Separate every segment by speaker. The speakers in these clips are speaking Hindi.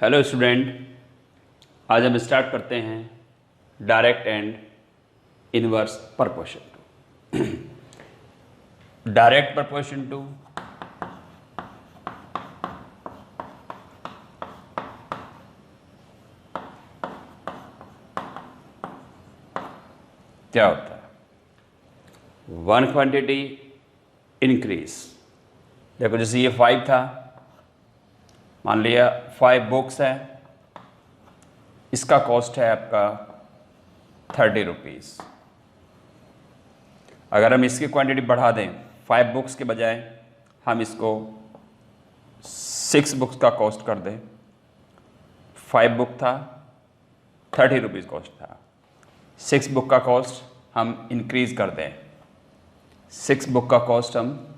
Speaker 1: हेलो स्टूडेंट, आज हम स्टार्ट करते हैं direct and inverse proportion too. Direct proportion too क्या होता है? One quantity increase. देखो जैसे ये 5 था, मान लिया 5 बुक्स है, इसका कॉस्ट है आपका 30 रुपीज़। अगर हम इसकी क्वांटिटी बढ़ा दें, 5 बुक्स के बजाय हम इसको 6 बुक्स का कॉस्ट कर दें। 5 बुक था, 30 रुपीज़ कॉस्ट था। 6 बुक का कॉस्ट हम इंक्रीज़ कर दें। 6 बुक का कॉस्ट हम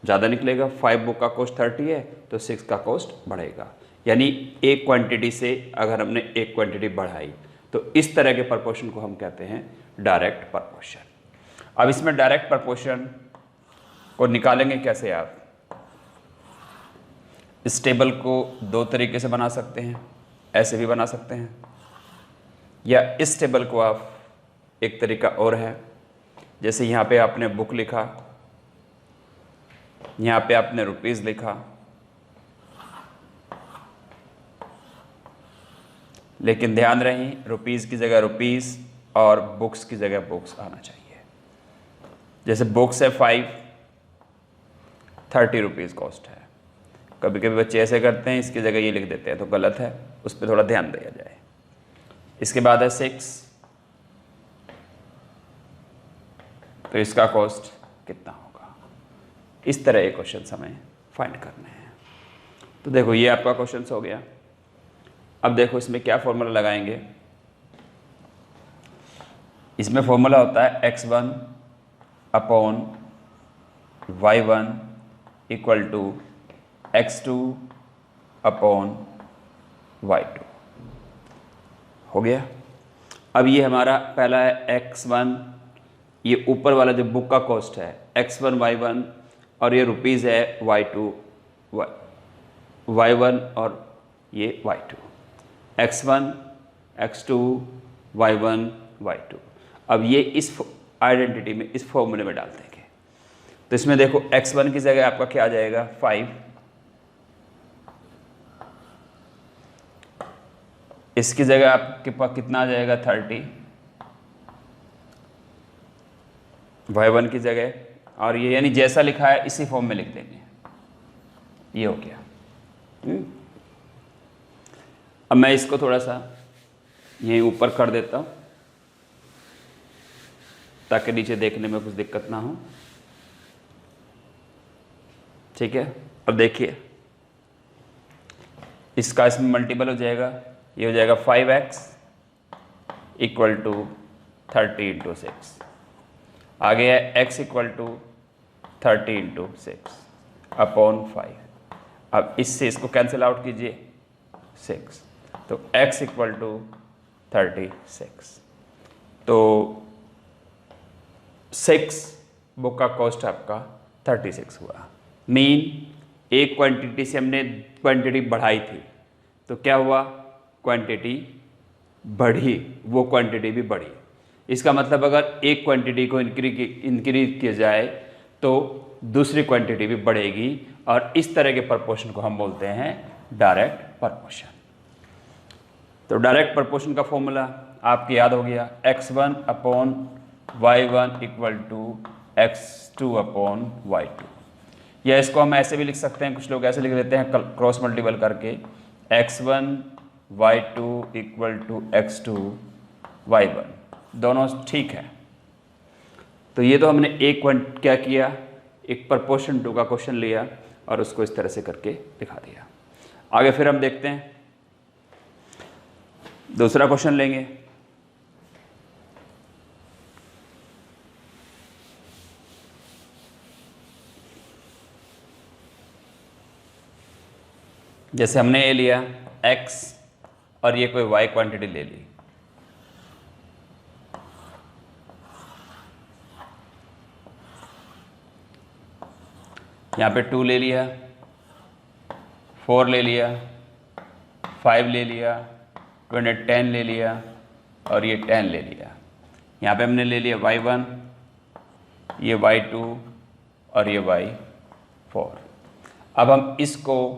Speaker 1: ज़्यादा निकलेगा। 5 बुक का कॉस्ट 30 है तो 6 का कॉस्ट बढ़ेगा। यानी एक क्वांटिटी से अगर हमने एक क्वांटिटी बढ़ाई तो इस तरह के प्रपोर्शन को हम कहते हैं डायरेक्ट प्रपोर्शन। अब इसमें डायरेक्ट प्रपोर्शन को निकालेंगे कैसे? आप इस टेबल को 2 तरीके से बना सकते हैं, ऐसे भी बना सकते हैं, या इस टेबल को आप एक तरीका और है, जैसे यहाँ पे आपने बुक लिखा, यहाँ पे आपने रुपीज़ लिखा, लेकिन ध्यान रहे रुपीज़ की जगह रुपीज़ और बुक्स की जगह बुक्स आना चाहिए। जैसे बुक्स है 5, 30 रुपीज़ कॉस्ट है। कभी कभी बच्चे ऐसे करते हैं, इसकी जगह ये लिख देते हैं, तो गलत है, उस पर थोड़ा ध्यान दिया जाए। इसके बाद है 6, तो इसका कॉस्ट कितना होगा? इस तरह ये क्वेश्चन हमें फाइंड करने हैं। तो देखो ये आपका क्वेश्चन हो गया। अब देखो इसमें क्या फॉर्मूला लगाएंगे। इसमें फॉर्मूला होता है x1 upon y1 equal to x2 upon y2। हो गया। अब ये हमारा पहला है x1, ये ऊपर वाला जो बुक का कॉस्ट है x1 y1, और ये रुपीज़ है y2 y1 और ये y2, x1 x2 y1 y2। अब ये इस आइडेंटिटी में, इस फॉर्मूले में डाल देंगे। तो इसमें देखो x1 की जगह आपका क्या आ जाएगा? 5, इसकी जगह आपके पास कितना आ जाएगा? 30, y1 की जगह, और ये यानी जैसा लिखा है इसी फॉर्म में लिख देंगे। ये हो गया। अब मैं इसको थोड़ा सा यहीं ऊपर कर देता हूँ ताकि नीचे देखने में कुछ दिक्कत ना हो। ठीक है। अब देखिए इसका इसमें मल्टीपल हो जाएगा, ये हो जाएगा 5x इक्वल टू 30 इंटू 6। आगे है x equal to 30 into 6 upon 5। अब इससे इसको कैंसिल आउट कीजिए 6, तो x इक्वल टू 36। तो 6 बुक का कॉस्ट आपका 36 हुआ। मीन एक क्वांटिटी से हमने क्वांटिटी बढ़ाई थी, तो क्या हुआ? क्वांटिटी बढ़ी, वो क्वांटिटी भी बढ़ी। इसका मतलब अगर एक क्वांटिटी को इंक्रीज किया जाए तो दूसरी क्वांटिटी भी बढ़ेगी, और इस तरह के प्रपोर्शन को हम बोलते हैं डायरेक्ट प्रपोर्शन। तो डायरेक्ट प्रपोर्शन का फॉर्मूला आपको याद हो गया, x1 upon y1 equal to x2 upon y2। या इसको हम ऐसे भी लिख सकते हैं, कुछ लोग ऐसे लिख देते हैं क्रॉस मल्टीपल करके, x1 y2 equal to x2 y1। दोनों ठीक है। तो ये तो हमने क्या किया, एक प्रपोर्शन टू का क्वेश्चन लिया और उसको इस तरह से करके दिखा दिया। आगे फिर हम देखते हैं, दूसरा क्वेश्चन लेंगे। जैसे हमने ये लिया x और ये कोई y क्वांटिटी ले ली, यहाँ पे 2 ले लिया, 4 ले लिया, 5 ले लिया, 10 ले लिया और ये 10 ले लिया। यहाँ पे हमने ले लिया y1, ये y2 और ये y4। अब हम इसको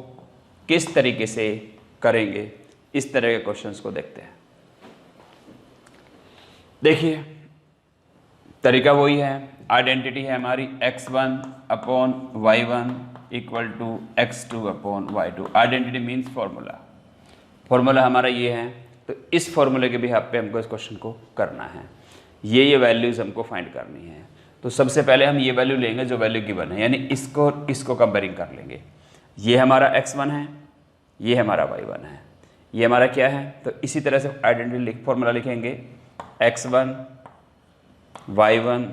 Speaker 1: किस तरीके से करेंगे, इस तरह के क्वेश्चंस को देखते हैं। देखिए तरीका वही है, आइडेंटिटी है हमारी x1 upon y1 equal to x2 upon y2। Identity means formula, formula हमारा ये है। तो इस फॉर्मूले के बिहाफ पे हमको इस क्वेश्चन को करना है, ये वैल्यूज़ हमको फाइंड करनी है। तो सबसे पहले हम ये वैल्यू लेंगे जो वैल्यू गिवन है, यानी इसको कंपेयरिंग कर लेंगे। ये हमारा x1 है, ये हमारा y1 है, ये हमारा क्या है। तो इसी तरह से आइडेंटिटी फॉर्मूला लिखेंगे, x1 y1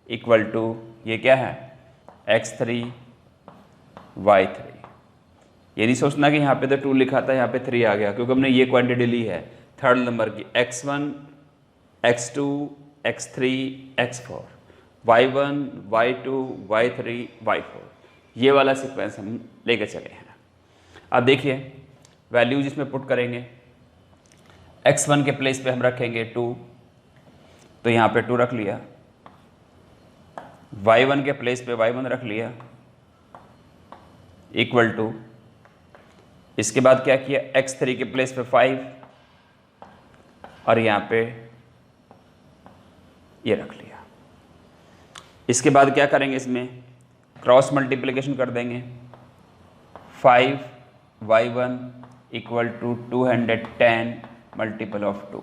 Speaker 1: इक्वल टू ये क्या है x3 y3। ये नहीं सोचना कि यहाँ पे तो 2 लिखा था यहाँ पे 3 आ गया, क्योंकि हमने ये क्वांटिटी ली है थर्ड नंबर की, x1 x2 x3 x4 y1 y2 y3 y4, ये वाला सीक्वेंस हम लेके चले हैं। अब देखिए वैल्यूज इसमें पुट करेंगे, x1 के प्लेस पे हम रखेंगे 2, तो यहाँ पे 2 रख लिया, y1 के प्लेस पे y1 रख लिया इक्वल टू, इसके बाद क्या किया x3 के प्लेस पे 5 और यहाँ पे ये रख लिया। इसके बाद क्या करेंगे, इसमें क्रॉस मल्टीप्लिकेशन कर देंगे, 5y1 equal to 210 multiple of 2।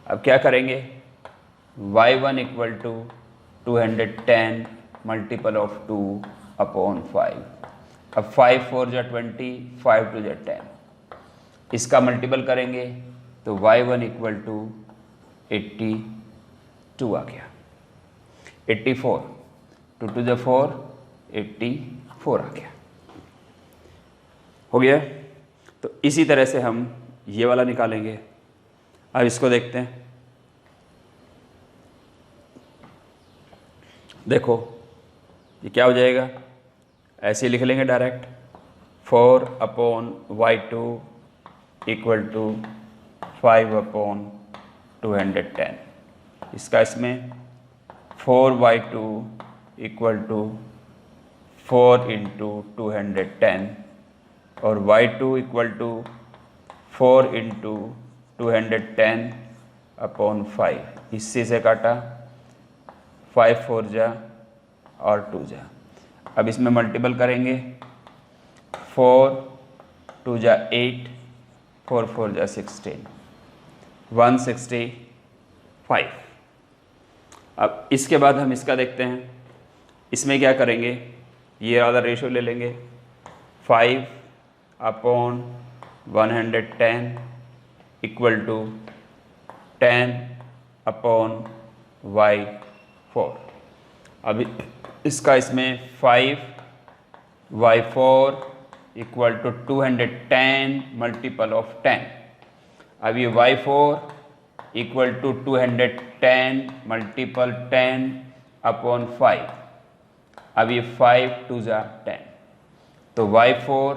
Speaker 1: अब क्या करेंगे, y1 equal to 210 multiple of 2 upon 5। अब 5 4 जा 20, 5 2 जा 10, इसका मल्टीपल करेंगे तो y1 इक्वल टू 82 आ गया, 84, 2 2 जा 4, 84 आ गया, हो गया। तो इसी तरह से हम ये वाला निकालेंगे। अब इसको देखते हैं, देखो ये क्या हो जाएगा, ऐसे लिख लेंगे direct, 4 upon y2 equal to 5 upon 210। इसका इसमें 4y2 इक्वल टू 4 इंटू 210 और y2 equal to 4 into 210 upon 5। इससे से काटा, 5 4 जा और 2 जा। अब इसमें मल्टीपल करेंगे, 4 2 जा 8, 4 4 जा 16, 165। अब इसके बाद हम इसका देखते हैं, इसमें क्या करेंगे, ये वाला रेशो ले लेंगे, 5 upon 110 equal to 10 upon y4। अब इसका इसमें 5y4 equal to 210 multiple of 10। अब ये y4 equal to 210 multiple 10 upon 5। अब ये 5 2 जा 10, तो y4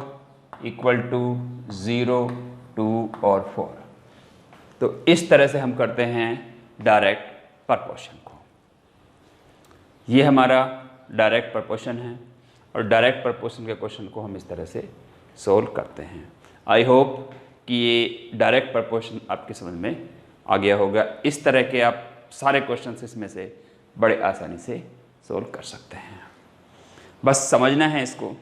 Speaker 1: इक्वल टू 0 2 और 4। तो इस तरह से हम करते हैं डायरेक्ट प्रपोर्शन को। ये हमारा डायरेक्ट प्रपोर्शन है और डायरेक्ट प्रपोर्शन के क्वेश्चन को हम इस तरह से सोल्व करते हैं। आई होप कि ये डायरेक्ट प्रपोर्शन आपकी समझ में आ गया होगा। इस तरह के आप सारे क्वेश्चंस इसमें से बड़े आसानी से सोल्व कर सकते हैं, बस समझना है इसको।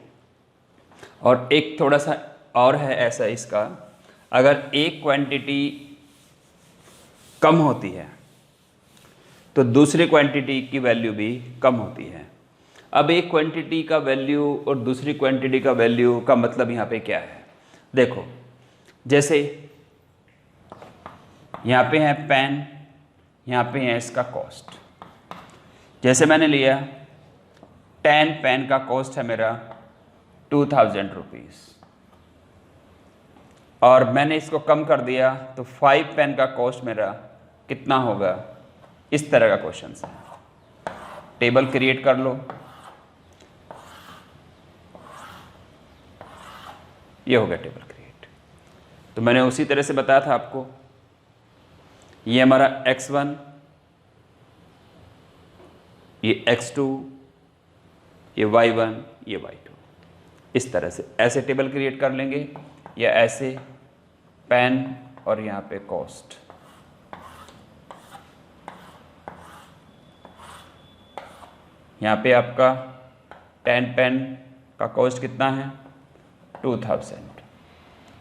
Speaker 1: और एक थोड़ा सा और है ऐसा इसका, अगर एक क्वांटिटी कम होती है तो दूसरी क्वांटिटी की वैल्यू भी कम होती है। अब एक क्वांटिटी का वैल्यू और दूसरी क्वांटिटी का वैल्यू का मतलब यहाँ पे क्या है, देखो जैसे यहाँ पे है पेन, यहाँ पे है इसका कॉस्ट। जैसे मैंने लिया 10 पेन का कॉस्ट है मेरा 2000 रुपीज़ और मैंने इसको कम कर दिया तो 5 पेन का कॉस्ट मेरा कितना होगा। इस तरह का क्वेश्चन है, टेबल क्रिएट कर लो, ये हो गया टेबल क्रिएट। तो मैंने उसी तरह से बताया था आपको, ये हमारा x1, ये x2, ये y1, ये y2, इस तरह से ऐसे टेबल क्रिएट कर लेंगे, या ऐसे पेन और यहाँ पे कॉस्ट। यहाँ पे आपका 10 पेन का कॉस्ट कितना है 2000,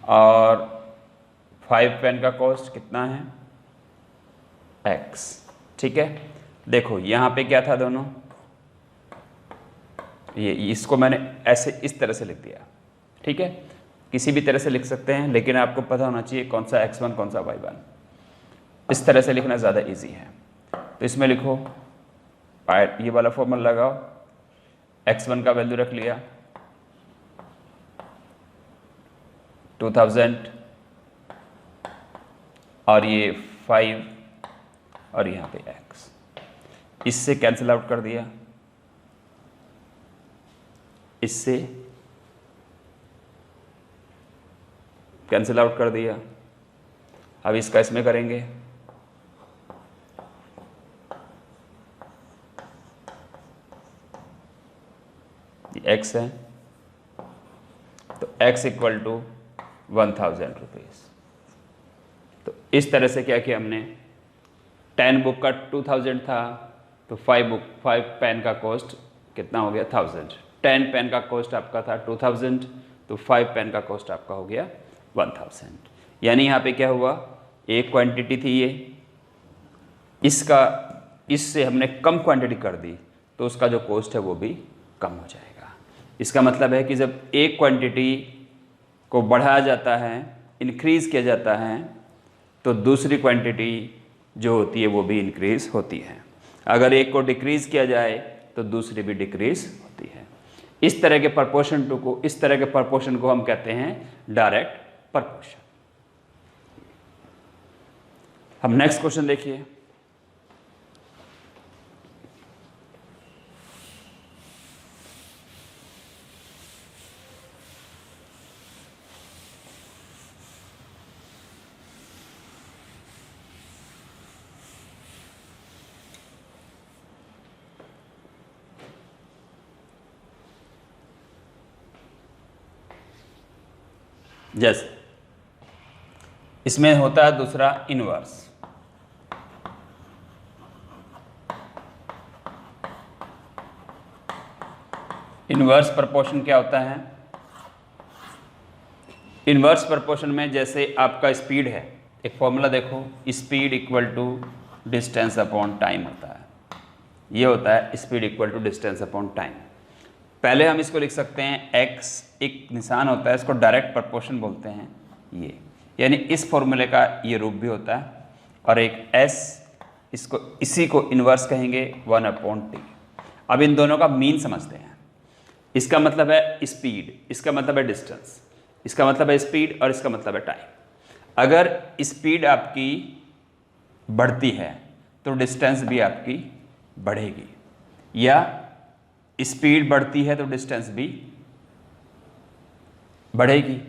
Speaker 1: और 5 पेन का कॉस्ट कितना है x। ठीक है, देखो यहाँ पे क्या था दोनों, ये इसको मैंने ऐसे इस तरह से लिख दिया। ठीक है, किसी भी तरह से लिख सकते हैं, लेकिन आपको पता होना चाहिए कौन सा x1 कौन सा y1। इस तरह से लिखना ज़्यादा इजी है। तो इसमें लिखो, ये वाला फॉर्मूला लगाओ, x1 का वैल्यू रख लिया 2000, और ये 5, और यहाँ पे x, इससे कैंसिल आउट कर दिया, इससे कैंसिल आउट कर दिया। अब इसका इसमें करेंगे, x है, तो x इक्वल टू 1000 रुपीज़। तो इस तरह से क्या किया हमने, 10 बुक का 2000 था, तो 5 पेन का कॉस्ट कितना हो गया 1000। 10 पेन का कॉस्ट आपका था 2000, तो 5 पेन का कॉस्ट आपका हो गया 1000। यानी यहाँ पे क्या हुआ, एक क्वांटिटी थी ये, इससे हमने कम क्वांटिटी कर दी, तो उसका जो कॉस्ट है वो भी कम हो जाएगा। इसका मतलब है कि जब एक क्वांटिटी को बढ़ाया जाता है, इंक्रीज़ किया जाता है, तो दूसरी क्वांटिटी जो होती है वो भी इंक्रीज़ होती है। अगर एक को डिक्रीज़ किया जाए तो दूसरी भी डिक्रीज़ होती है। इस तरह के प्रपोर्शन को हम कहते हैं डायरेक्ट प्रपोर्शन। हम नेक्स्ट क्वेश्चन देखिए। जैसे इसमें होता है दूसरा इनवर्स। इनवर्स प्रपोर्शन क्या होता है, इनवर्स प्रपोर्शन में जैसे आपका स्पीड है, एक फॉर्मूला देखो, speed equal to distance upon time होता है। ये होता है speed equal to distance upon time. पहले हम इसको लिख सकते हैं x, एक निशान होता है, इसको डायरेक्ट प्रपोर्शन बोलते हैं ये, यानी इस फॉर्मूले का ये रूप भी होता है, और एक s, इसी को इन्वर्स कहेंगे 1/t। अब इन दोनों का मीन समझते हैं। इसका मतलब है स्पीड, इसका मतलब है डिस्टेंस, इसका मतलब है स्पीड, और इसका मतलब है टाइम। अगर स्पीड आपकी बढ़ती है तो डिस्टेंस भी आपकी बढ़ेगी, या स्पीड बढ़ती है तो डिस्टेंस भी बढ़ेगी।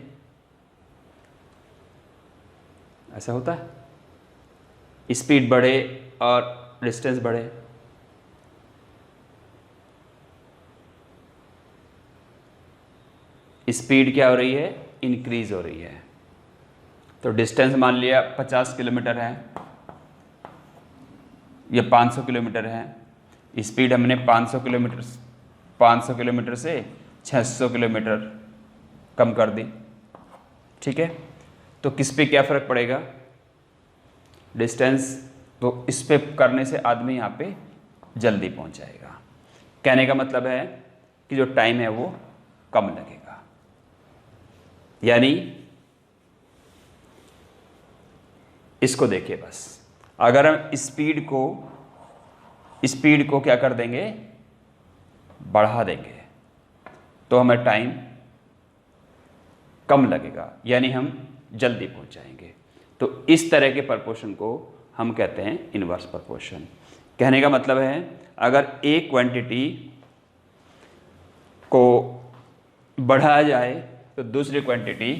Speaker 1: ऐसा होता है, स्पीड बढ़े और डिस्टेंस बढ़े। स्पीड क्या हो रही है, इंक्रीज हो रही है, तो डिस्टेंस मान लिया 50 किलोमीटर है, ये 500 किलोमीटर है। स्पीड हमने 500 किलोमीटर से 600 किलोमीटर कम कर दी। ठीक है, तो किस पे क्या फ़र्क पड़ेगा, डिस्टेंस, तो इस पे करने से आदमी यहाँ पे जल्दी पहुँच जाएगा। कहने का मतलब है कि जो टाइम है वो कम लगेगा। यानी इसको देखिए बस, अगर हम स्पीड को क्या कर देंगे, बढ़ा देंगे, तो हमें टाइम कम लगेगा, यानी हम जल्दी पहुंच जाएंगे। तो इस तरह के प्रपोर्शन को हम कहते हैं इनवर्स प्रपोर्शन। कहने का मतलब है अगर एक क्वांटिटी को बढ़ाया जाए तो दूसरी क्वांटिटी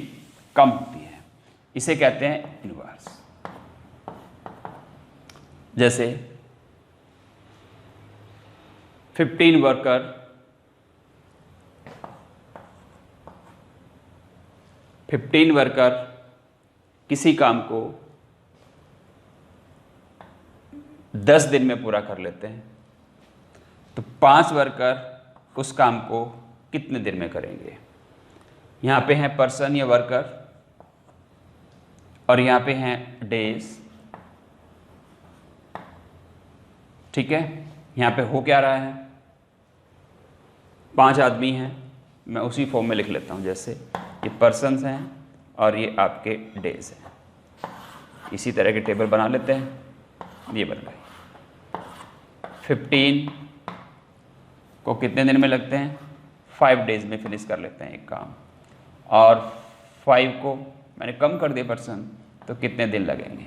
Speaker 1: कम होती है। इसे कहते हैं इनवर्स। जैसे 15 वर्कर किसी काम को 10 दिन में पूरा कर लेते हैं, तो 5 वर्कर उस काम को कितने दिन में करेंगे? यहाँ पे हैं पर्सन या वर्कर और यहाँ पे हैं डेज। ठीक है, यहाँ पे हो क्या रहा है, 5 आदमी हैं, मैं उसी फॉर्म में लिख लेता हूँ, जैसे ये पर्सन्स हैं और ये आपके डेज हैं। इसी तरह के टेबल बना लेते हैं, ये बन गई। 15 को कितने दिन में लगते हैं? 5 डेज में फिनिश कर लेते हैं एक काम, और 5 को मैंने कम कर दिया पर्सन, तो कितने दिन लगेंगे?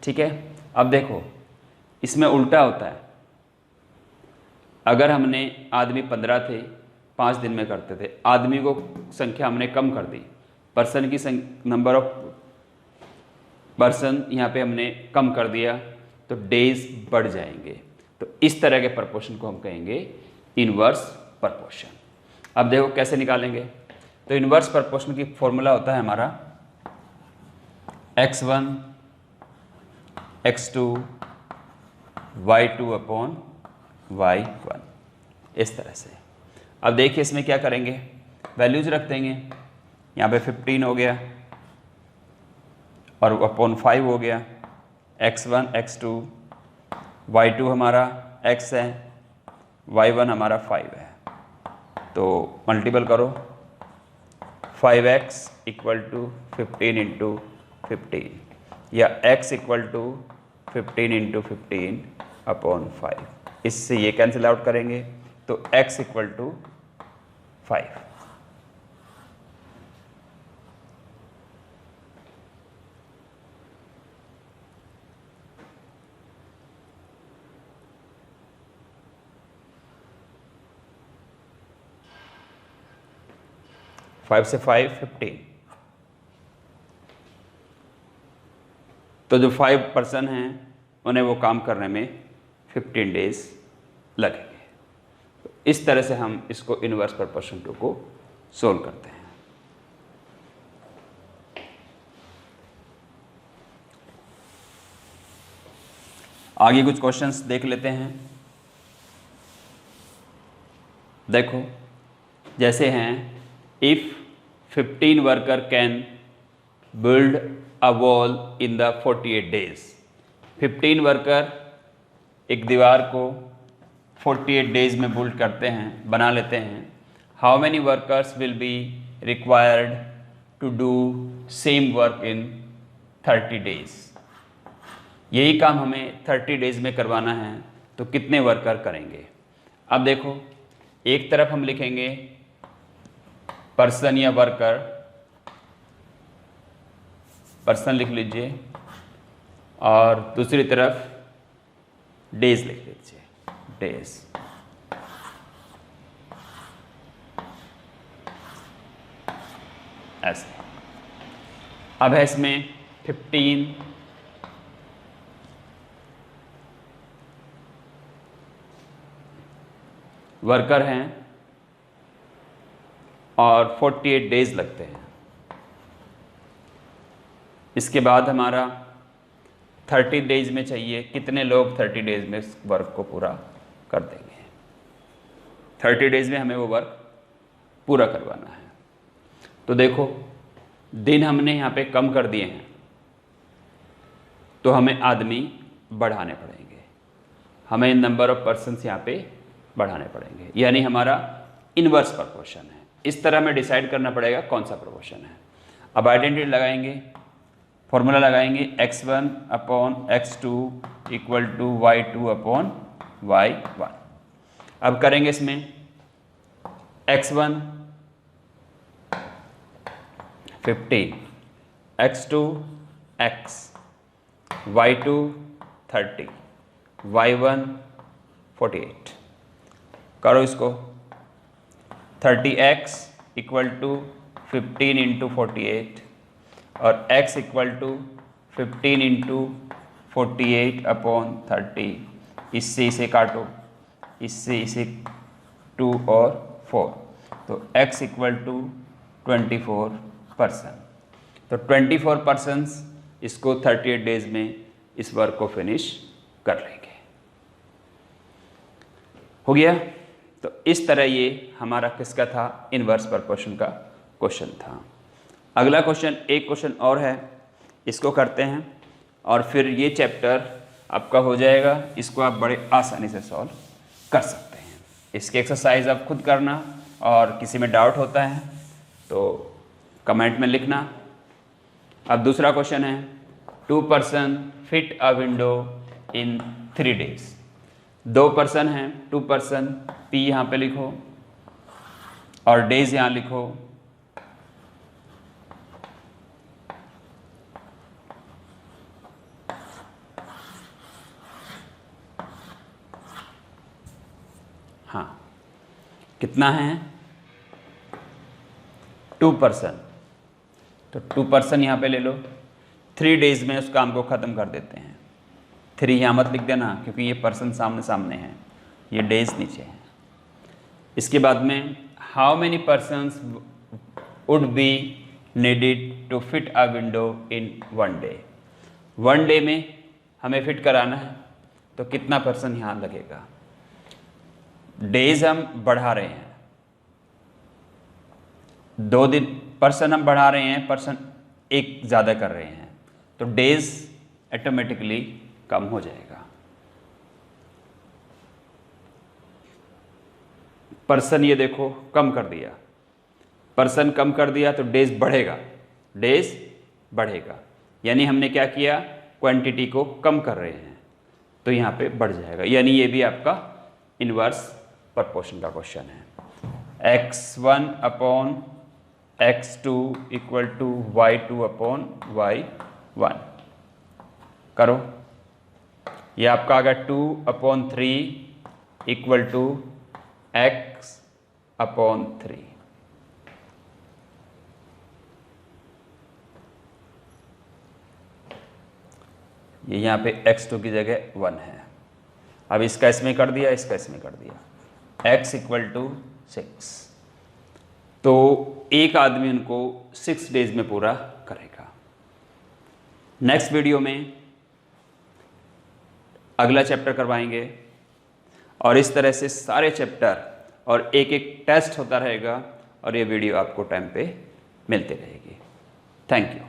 Speaker 1: ठीक है, अब देखो इसमें उल्टा होता है। अगर हमने आदमी 15 थे, 5 दिन में करते थे, आदमी को संख्या हमने कम कर दी, पर्सन की नंबर ऑफ पर्सन यहाँ पे हमने कम कर दिया, तो डेज बढ़ जाएंगे। तो इस तरह के प्रपोर्शन को हम कहेंगे इनवर्स प्रपोर्शन। अब देखो कैसे निकालेंगे। तो इनवर्स प्रपोर्शन की फॉर्मूला होता है हमारा x1 x2 y2 upon y1, इस तरह से। अब देखिए इसमें क्या करेंगे, वैल्यूज रख देंगे। यहाँ पे 15 हो गया और अपॉन 5 हो गया, x1 x2 y2 हमारा x है, y1 हमारा 5 है, तो मल्टीपल करो। 5x इक्वल टू 15 इंटू 15 या x equal to 15 into 15 upon 5। इससे ये कैंसिल आउट करेंगे, तो x इक्वल टू 5। फाइव से 5 15, तो जो 5 पर्सन हैं उन्हें वो काम करने में 15 डेज लगेंगे। तो इस तरह से हम इसको इनवर्स प्रपोर्शन टू को सोल्व करते हैं। आगे कुछ क्वेश्चंस देख लेते हैं। देखो जैसे हैं, if 15 worker can build a wall in the 48 days. 15 worker एक दीवार को 48 डेज में बिल्ड करते हैं, बना लेते हैं। How many workers will be required to do same work in 30 days. यही काम हमें 30 डेज में करवाना है, तो कितने वर्कर करेंगे। अब देखो, एक तरफ हम लिखेंगे पर्सन या वर्कर, पर्सन लिख लीजिए, और दूसरी तरफ डेज लिख लीजिए, डेज। ऐसे। अब है इसमें 15 वर्कर हैं और 48 डेज लगते हैं। इसके बाद हमारा 30 डेज में चाहिए, कितने लोग 30 डेज में इस वर्क को पूरा कर देंगे। 30 डेज में हमें वो वर्क पूरा करवाना है। तो देखो, दिन हमने यहाँ पे कम कर दिए हैं, तो हमें आदमी बढ़ाने पड़ेंगे, हमें नंबर ऑफ पर्सन्स यहाँ पे बढ़ाने पड़ेंगे, यानी हमारा इनवर्स प्रपोर्शन है। इस तरह में डिसाइड करना पड़ेगा कौन सा प्रपोर्शन है। अब आइडेंटिटी लगाएंगे, फॉर्मूला लगाएंगे, x1 upon x2 equal to y2 upon y1। अब करेंगे इसमें x1 15, x2 x, y2 30, y1 48। करो इसको। 30x इक्वल टू 15 इंटू 48 और x इक्वल टू 15 इंटू 48/30, इससे इसे काटो, इससे इसे 2 और 4, तो x इक्वल टू 24%। तो 24% इसको 38 डेज में इस वर्क को फिनिश कर लेंगे। हो गया। तो इस तरह ये हमारा किसका था, इनवर्स प्रपोर्शन का क्वेश्चन था। अगला क्वेश्चन, एक क्वेश्चन और है, इसको करते हैं और फिर ये चैप्टर आपका हो जाएगा। इसको आप बड़े आसानी से सॉल्व कर सकते हैं। इसकी एक्सरसाइज आप खुद करना, और किसी में डाउट होता है तो कमेंट में लिखना। अब दूसरा क्वेश्चन है, 2 person fit a window in 3 days. 2 person हैं, 2 पर्सन, P यहाँ पे लिखो और डेज यहाँ लिखो। हाँ, कितना है, 2 पर्सन, तो 2 पर्सन यहाँ पे ले लो। 3 डेज में उस काम को ख़त्म कर देते हैं। 3 यहाँ मत लिख देना क्योंकि ये पर्सन सामने सामने है, ये डेज नीचे है। इसके बाद में how many persons would be needed to fit a window in 1 day. 1 day में हमें फिट कराना है, तो कितना पर्सन यहाँ लगेगा। डेज हम बढ़ा रहे हैं, 2 दिन पर्सन हम बढ़ा रहे हैं, पर्सन एक ज़्यादा कर रहे हैं, तो डेज ऑटोमेटिकली कम हो जाएगा। पर्सन ये देखो कम कर दिया, पर्सन कम कर दिया तो डेज बढ़ेगा, डेज बढ़ेगा, यानी हमने क्या किया, क्वांटिटी को कम कर रहे हैं, तो यहाँ पे बढ़ जाएगा। यानी ये भी आपका इनवर्स प्रपोर्शन का क्वेश्चन है। x1/x2 इक्वल टू y2/y1 करो। ये आपका आ गया 2/3 इक्वल टू x/3। ये यहाँ पे x2 की जगह 1 है। अब इसका इसमें कर दिया, इसका इसमें कर दिया, x इक्वल टू 6। तो एक आदमी उनको 6 डेज में पूरा करेगा। नेक्स्ट वीडियो में अगला चैप्टर करवाएंगे और इस तरह से सारे चैप्टर और एक एक टेस्ट होता रहेगा और ये वीडियो आपको टाइम पे मिलती रहेगी। Thank you.